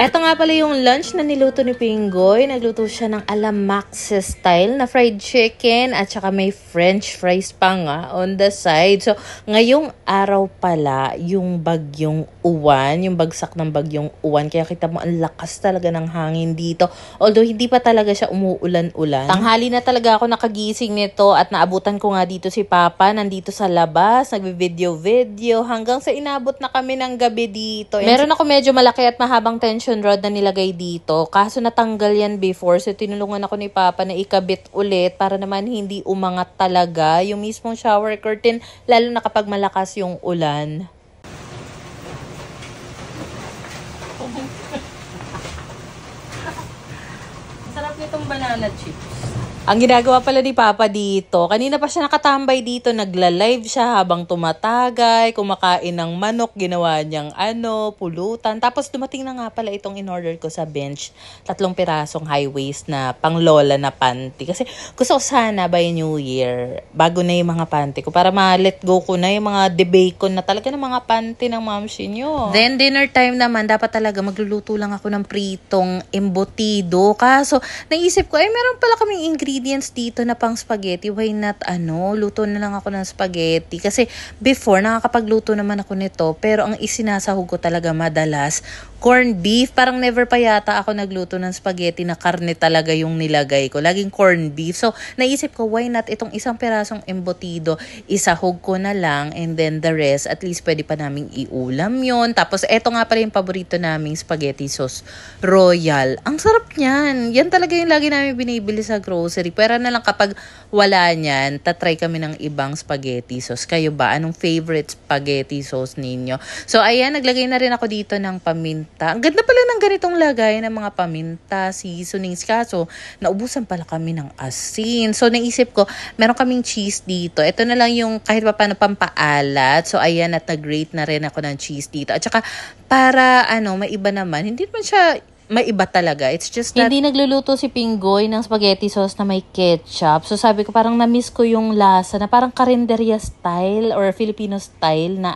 Eto nga pala yung lunch na niluto ni Pinggoy. Nagluto siya ng Alamax style na fried chicken at saka may french fries pa nga on the side. So, ngayong araw pala yung bagyong uwan, yung bagsak ng bagyong uwan. Kaya kita mo ang lakas talaga ng hangin dito. Although hindi pa talaga siya umuulan-ulan. Tanghali na talaga ako nakagising nito at naabutan ko nga dito si Papa. Nandito sa labas, nagbi-video hanggang sa inabot na kami ng gabi dito. Meron ako medyo malaki at mahabang tension rod na nilagay dito. Kaso natanggal yan before. So tinulungan ako ni Papa na ikabit ulit para naman hindi umangat talaga yung mismong shower curtain, lalo na kapag malakas yung ulan. Sarap nitong banana chips. Ang ginagawa pala ni Papa dito, kanina pa siya nakatambay dito, nagla-live siya habang tumatagay, kumakain ng manok, ginawa niyang pulutan. Tapos dumating na nga pala itong in-order ko sa bench, 3 pirasong high waist na pang lola na panty. Kasi gusto ko sana by New Year, bago na yung mga panty ko, para ma-let go ko na yung mga de-bacon na talaga ng mga panty ng mamsi nyo. Then dinner time naman, dapat talaga magluluto lang ako ng pritong embutido. Kaso naisip ko, meron pala kaming ingredients dito na pang spaghetti. Why not luto na lang ako ng spaghetti? Kasi before, nakakapagluto naman ako nito. Pero ang isinasahog ko talaga madalas, corned beef. Parang never pa yata ako nagluto ng spaghetti na karne talaga yung nilagay ko. Laging corned beef. So, naisip ko, why not itong 1 pirasong embutido, isahog ko na lang, and then the rest, at least pwede pa naming iulam yon. Tapos, eto nga pala yung paborito naming spaghetti sauce, Royal. Ang sarap niyan. Yan talaga yung lagi namin binibili sa grocery. Pero na lang kapag wala niyan, tatry kami ng ibang spaghetti sauce. Kayo ba? Anong favorite spaghetti sauce ninyo? So, ayan, naglagay na rin ako dito ng paminta. Ang ganda pala ng ganitong lagay ng mga paminta, seasonings. Kaso, naubusan pala kami ng asin. So, naisip ko, meron kaming cheese dito. Ito na lang yung kahit pa paano pampaalat. So, ayan, at nag-grate na rin ako ng cheese dito. At saka, para, maiba naman, hindi naman siya maiba talaga. It's just that hindi nagluluto si Pinggoy ng spaghetti sauce na may ketchup. So sabi ko, parang na-miss ko yung lasa na parang karinderya style or Filipino style na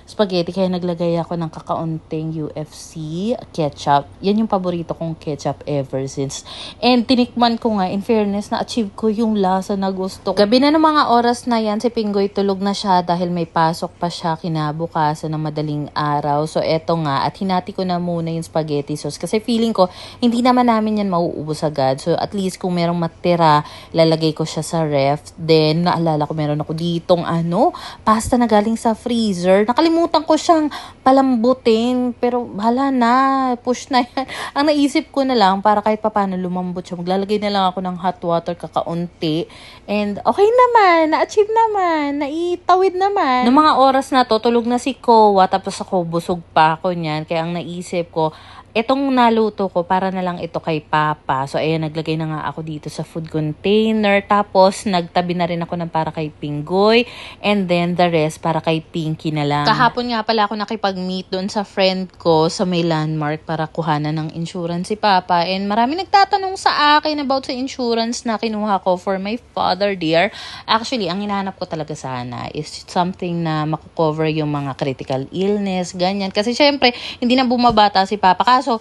spaghetti. Kaya naglagay ako ng kakaunting UFC ketchup. Yan yung paborito kong ketchup ever since. And tinikman ko nga, in fairness, na-achieve ko yung lasa na gusto ko. Gabi na ng mga oras na yan, si Pinggoy tulog na siya dahil may pasok pa siya kinabukasan ng madaling araw. So eto nga, at hinati ko na muna yung spaghetti sauce kasi feeling ko, hindi naman namin yan mauubos agad. So, at least kung merong matira, lalagay ko siya sa ref. Then, naalala ko, meron ako ditong pasta na galing sa freezer. Nakalimutan ko siyang palambutin. Pero, hala na, push na yan. Ang naisip ko na lang, para kahit paano lumambot siya, maglalagay na lang ako ng hot water kakaunti. And, okay naman, na-achieve naman, naitawid naman. Noong mga oras na to, tulog na si Kowa, tapos ako, busog pa ako niyan. Kaya ang naisip ko, etong naluto ko, para na lang ito kay Papa. So, ayan, naglagay na nga ako dito sa food container. Tapos, nagtabi na rin ako ng para kay Pinggoy. And then, the rest, para kay Pinky na lang. Kahapon nga pala ako nakipag-meet doon sa friend ko sa may landmark para kuhanan ng insurance si Papa. And marami nagtatanong sa akin about sa insurance na kinuha ko for my father dear. Actually, ang hinahanap ko talaga sana is something na makukover yung mga critical illness, ganyan. Kasi, syempre, hindi na bumabata si Papa. So,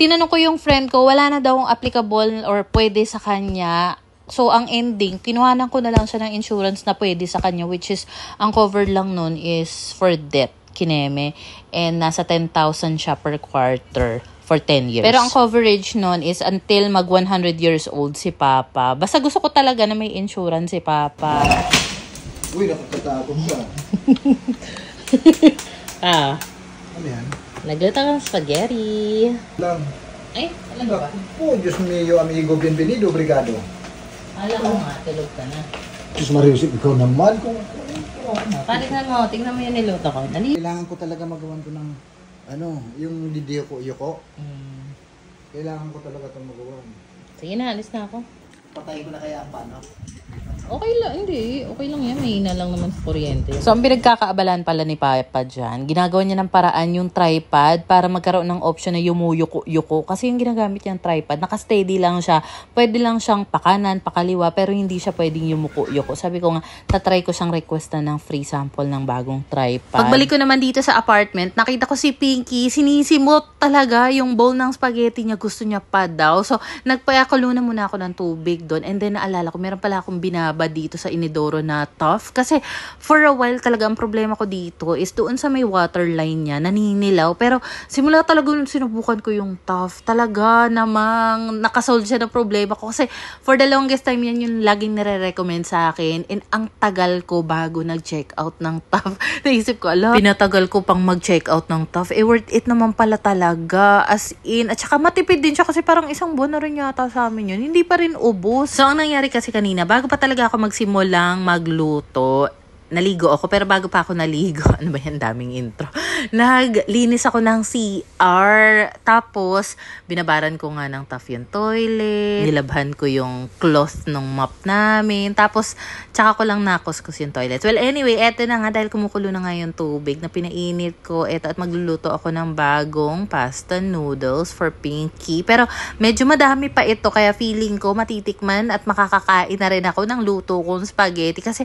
tinanong ko yung friend ko, wala na daw applicable or pwede sa kanya. So, ang ending, kinuhanan ko na lang siya ng insurance na pwede sa kanya, which is, ang covered lang nun is for death, kineme. And nasa 10,000 siya per quarter for 10 years. Pero ang coverage nun is until mag 100 years old si Papa. Basta gusto ko talaga na may insurance si Papa. Uy, nakakatakot ka. Ano yan? Nagluto ka ng spaghetti. Lang. Ay, alam ba? Oh, Diyos mío, amigo, bienvenido, obrigado. Alam ko nga, tulog ka na. Diyos Mariusip, ikaw naman. Palignan mo, tingnan mo yung niluto ko. Kailangan ko talaga magawan ko ng, yung didiyo ko, iyo ko. Kailangan ko talaga itong magawan. Sige na, alis na ako. Patayin ko na kaya paano? Okay lang, hindi. Okay lang yan. Mahina lang naman sa kuryente. So, ang pinagkakaabalan pala ni Papa dyan, ginagawa niya ng paraan yung tripod para magkaroon ng option na yumuyuko-yuko. Kasi yung ginagamit niyang tripod, naka-steady lang siya. Pwede lang siyang pakanan, pakaliwa, pero hindi siya pwedeng yumuko-yuko. Sabi ko nga, tatry ko siyang requestan ng free sample ng bagong tripod. Pagbalik ko naman dito sa apartment, nakita ko si Pinky, sinisimot talaga yung bowl ng spaghetti niya. Gusto niya pa daw. So, nagpayakulo na muna ako ng tubig doon. And then, naalala ko, meron pala akong binaba dito sa inidoro na tough. Kasi, for a while talaga, ang problema ko dito is doon sa may water line niya, naninilaw. Pero, simula talaga nung sinubukan ko yung tough, talaga namang nakasolve siya ng problema ko. Kasi, for the longest time, yan yung laging nare-recommend sa akin. And, ang tagal ko bago nag-check out ng tough. Naisip ko, ala, pinatagal ko pang mag-check out ng tough. Worth it naman pala talaga. As in, at saka matipid din siya kasi parang isang buwan na rin yata sa amin yun. Hindi pa rin ubos. So, ang nangyari kasi kanina, bago pa talaga ako magsimulang magluto, naligo ako, pero bago pa ako naligo, ano ba yan, daming intro, naglinis ako ng CR, tapos binabaran ko nga ng tough yung toilet, nilabhan ko yung cloth ng mop namin, tapos tsaka ko lang nakuskus yung toilet. Well, anyway, eto na nga, dahil kumukulo na nga yung tubig na pinainit ko, eto, at magluluto ako ng bagong pasta noodles for Pinky, pero medyo madami pa ito, kaya feeling ko matitikman at makakakain na rin ako ng luto kong spaghetti, kasi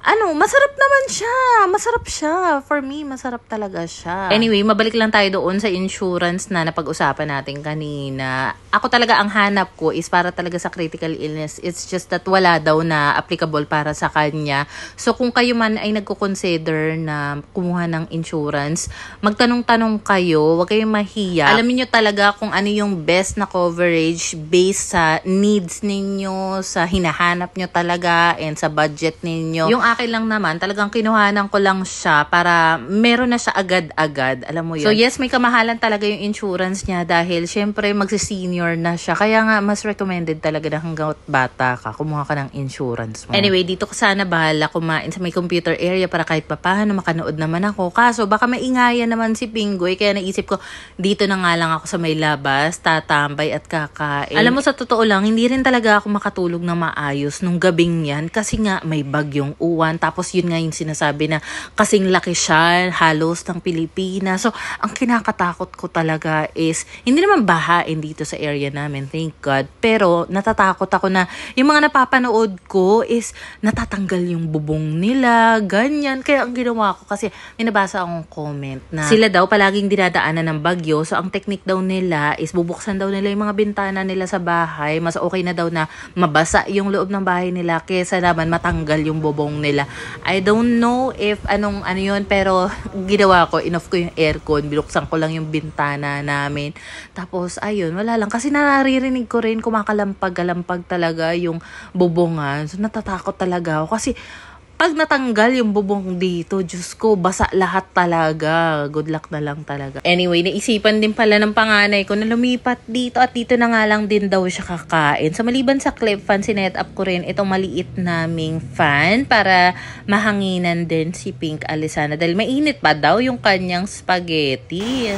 masarap naman siya. Masarap siya. For me, masarap talaga siya. Anyway, mabalik lang tayo doon sa insurance na napag-usapan natin kanina. Ako talaga, ang hanap ko is para talaga sa critical illness. It's just that wala daw na applicable para sa kanya. So, kung kayo man ay nagko-consider na kumuha ng insurance, magtanong-tanong kayo. Huwag kayong mahiya. Alamin nyo talaga kung ano yung best na coverage based sa needs ninyo, sa hinahanap nyo talaga, and sa budget ninyo. Yung akin lang naman, talagang kinuhanan ko lang siya para meron na siya agad-agad. Alam mo yun? So yes, may kamahalan talaga yung insurance niya dahil syempre magsi-senior na siya. Kaya nga, mas recommended talaga na hanggang bata ka, kumuha ka ng insurance mo. Anyway, dito ko sana bahala kumain sa may computer area para kahit papaano makanood naman ako. Kaso baka maingayan naman si Pinggoy, kaya naisip ko, dito na nga lang ako sa may labas, tatambay at kakain. Alam mo, sa totoo lang, hindi rin talaga ako makatulog na maayos nung gabing yan kasi nga may bagyong uwan. Tapos yun nga yung sinasabi na kasing laki siya, halos ng Pilipinas. So, ang kinakatakot ko talaga is, hindi naman bahain dito sa area namin, thank God. Pero, natatakot ako na yung mga napapanood ko is natatanggal yung bubong nila, ganyan. Kaya ang ginawa ko, kasi may nabasa akong comment na sila daw palaging dinadaanan ng bagyo. So, ang technique daw nila is bubuksan daw nila yung mga bintana nila sa bahay. Mas okay na daw na mabasa yung loob ng bahay nila kesa naman matanggal yung bubong nila. I don't know if ano yun, pero ginawa ko, inoff ko yung aircon, binuksan ko lang yung bintana namin. Tapos, ayun, wala lang. Kasi naririnig ko rin, kumakalampag-alampag talaga yung bubongan. So, natatakot talaga ako. Kasi, pag natanggal yung bubong dito, Diyos ko, basa lahat talaga. Good luck na lang talaga. Anyway, naisipan din pala ng panganay ko na lumipat dito at dito na nga lang din daw siya kakain. So, maliban sa clip fan, sinet up ko rin itong maliit naming fan para mahanginan din si Pink Alisana. Dahil mainit pa daw yung kanyang spaghetti.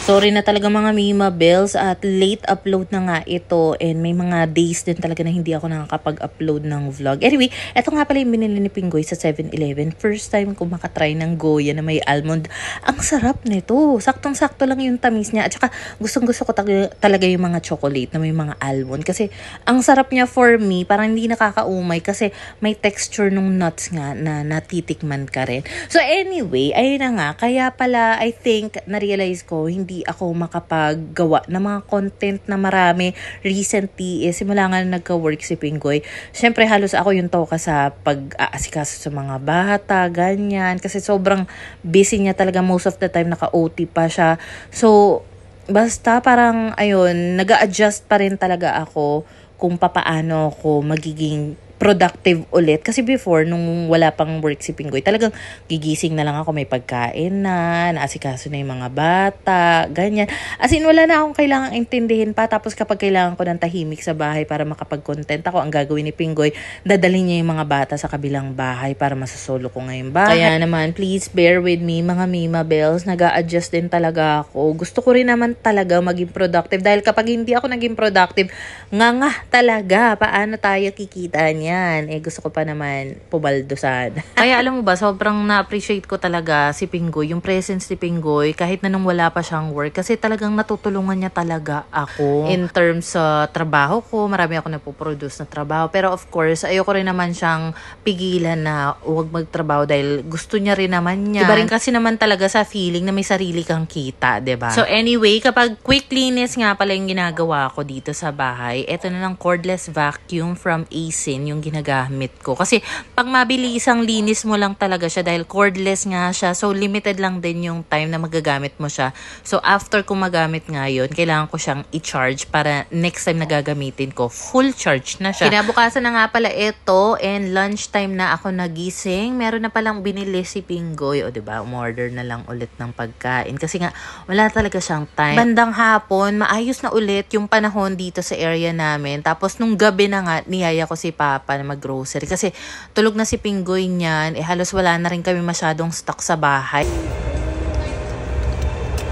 Sorry na talaga mga Mima Bells at late upload na nga ito and may mga days din talaga na hindi ako nakakapag-upload ng vlog. Anyway, eto nga pala yung binili ni Pinggoy sa 7-Eleven. First time ko makatry ng Goya na may almond. Ang sarap nito. Saktong-sakto lang yung tamis niya. At saka gustong-gusto ko talaga yung mga chocolate na may mga almond. Kasi ang sarap niya for me. Parang hindi nakakaumay kasi may texture nung nuts nga na natitikman ka rin. So anyway, ayun na nga. Kaya pala I think na-realize ko hindi ako makapaggawa ng mga content na marami recently. Simula nga nagka-work si Pinggoy. Siyempre halos ako yung toka sa pag-aasikaso sa mga bata, ganyan. Kasi sobrang busy niya talaga most of the time, naka-OT pa siya. So, basta parang ayun, nag-a-adjust pa rin talaga ako kung papaano ako magiging productive ulit. Kasi before, nung wala pang work si Pinggoy, talagang gigising na lang ako, may pagkain na, naasikaso na yung mga bata, ganyan. As in, wala na akong kailangang intindihin pa. Tapos kapag kailangan ko ng tahimik sa bahay para makapag-content ako, ang gagawin ni Pinggoy, dadalhin niya yung mga bata sa kabilang bahay para masasolo ko ngayong bahay. Kaya naman, please bear with me, mga Mima Bells. Nag-a-adjust din talaga ako. Gusto ko rin naman talaga maging productive. Dahil kapag hindi ako naging productive, nga talaga, paano tayo kikita niyan? Gusto ko pa naman pubaldosan. Kaya alam mo ba, sobrang na-appreciate ko talaga si Pinggoy, yung presence ni Pinggoy, kahit na nung wala pa siyang work. Kasi talagang natutulungan niya talaga ako. In terms sa trabaho ko, marami ako napoproduce na trabaho. Pero of course, ayoko rin naman siyang pigilan na huwag magtrabaho dahil gusto niya rin naman niya. Iba rin kasi naman talaga sa feeling na may sarili kang kita, 'di ba? So anyway, kapag quick cleanliness nga pala yung ginagawa ko dito sa bahay, eto na lang cordless vacuum from Asin yung ginagamit ko. Kasi pag mabilisang linis mo lang talaga siya dahil cordless nga siya. So limited lang din yung time na magagamit mo siya. So after ko magamit nga yun, kailangan ko siyang i-charge para next time na gagamitin ko, full charge na siya. Kinabukasan na nga pala ito and lunchtime na ako nagising. Meron na palang binili si Pinggoy. O diba, umorder na lang ulit ng pagkain. Kasi nga, wala talaga siyang time. Bandang hapon, maayos na ulit yung panahon dito sa area namin. Tapos nung gabi na nga, niyaya ko si Papa na mag-grocery. Kasi tulog na si Pinggoy niyan. Halos wala na rin kami masyadong stock sa bahay.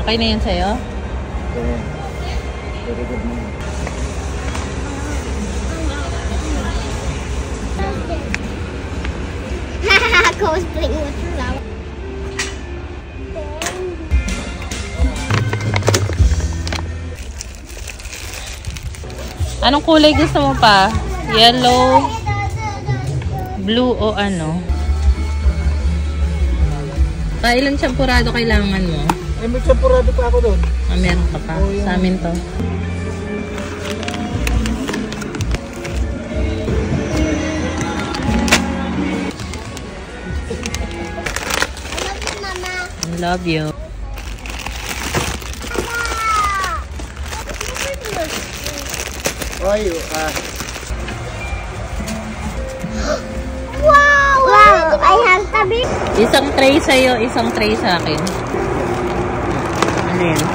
Okay na yun sa'yo? Okay. Very good mo. Cosplaying with flower. Anong kulay gusto mo pa? Yellow, blue o ano? Ilang champurado kailangan mo? May champurado pa ako doon. Meron ka pa. Sa amin to. I love you. Oy, Wow! I have the big... Isang tray sa'yo, isang tray sa akin. Ano yun?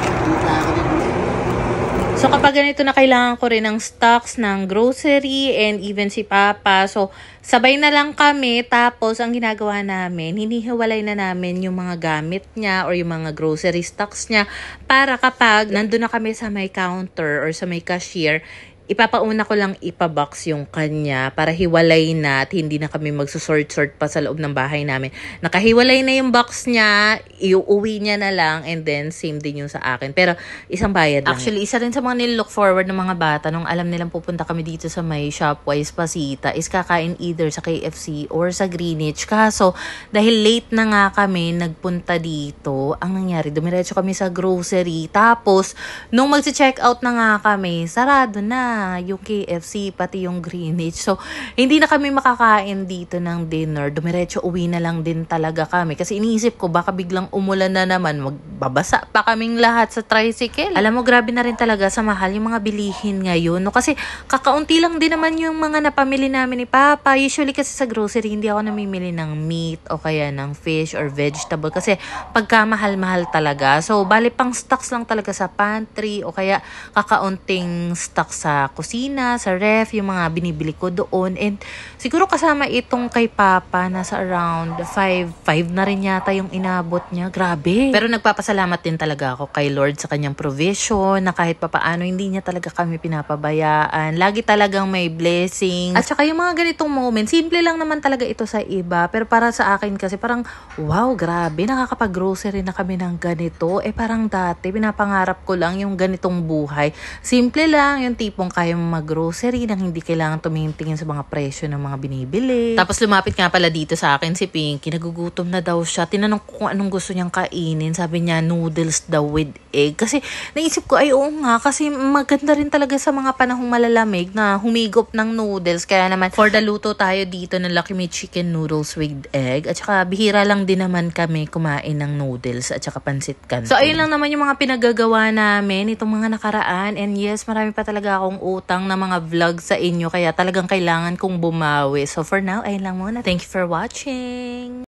So kapag ganito na kailangan ko rin ng stocks ng grocery and even si Papa. So sabay na lang kami tapos ang ginagawa namin, hinihiwalay na namin yung mga gamit niya or yung mga grocery stocks niya para kapag nandun na kami sa may counter or sa may cashier, ipapauna ko lang ipabox yung kanya para hiwalay na at hindi na kami magsusort-sort pa sa loob ng bahay namin. Nakahiwalay na yung box niya, iuwi niya na lang and then same din yung sa akin. Pero isang bayad lang. Actually, isa rin sa mga nilook forward ng mga bata nung alam nilang pupunta kami dito sa may Shopwise Pasita is kakain either sa KFC or sa Greenwich. Kaso, dahil late na nga kami nagpunta dito, ang nangyari, dumiretso kami sa grocery. Tapos, nung mag-check out na nga kami, sarado na yung KFC, pati yung Greenwich. So, hindi na kami makakain dito ng dinner. Dumiretso uwi na lang din talaga kami. Kasi iniisip ko, baka biglang umulan na naman, magbabasa pa kaming lahat sa tricycle. Alam mo, grabe na rin talaga sa mahal yung mga bilihin ngayon. No? Kasi kakaunti lang din naman yung mga napamili namin ni Papa. Usually kasi sa grocery, hindi ako namimili ng meat o kaya ng fish or vegetable. Kasi pagka mahal-mahal talaga. So, bali pang stocks lang talaga sa pantry o kaya kakaunting stocks sa kusina, sa ref, yung mga binibili ko doon. And siguro kasama itong kay Papa, nasa around 5 na rin yata yung inabot niya. Grabe. Pero nagpapasalamat din talaga ako kay Lord sa kanyang provision, na kahit papaano hindi niya talaga kami pinapabayaan. Lagi talagang may blessings. At saka yung mga ganitong moment, simple lang naman talaga ito sa iba. Pero para sa akin kasi parang, wow, grabe, nakakapag-grocery na kami ng ganito. Parang dati, pinapangarap ko lang yung ganitong buhay. Simple lang, yung tipong kaya mag-grocery nang hindi kailangan tumingin-tingin sa mga presyo ng mga binibili. Tapos lumapit nga pala dito sa akin si Pinky, nagugutom na daw siya. Tinanong ko kung anong gusto niyang kainin. Sabi niya, noodles daw with egg. Kasi naisip ko, ay oo nga, kasi maganda rin talaga sa mga panahong malalamig na humigop ng noodles. Kaya naman, for the luto tayo dito ng Lucky Me Chicken Noodles with egg. At saka, bihira lang din naman kami kumain ng noodles at saka pansit canton. So, ayun lang naman yung mga pinagagawa namin itong mga nakaraan. And yes, marami pa talaga akong utang na mga vlog sa inyo. Kaya talagang kailangan kong bumawi. So for now, ayun lang muna. Thank you for watching!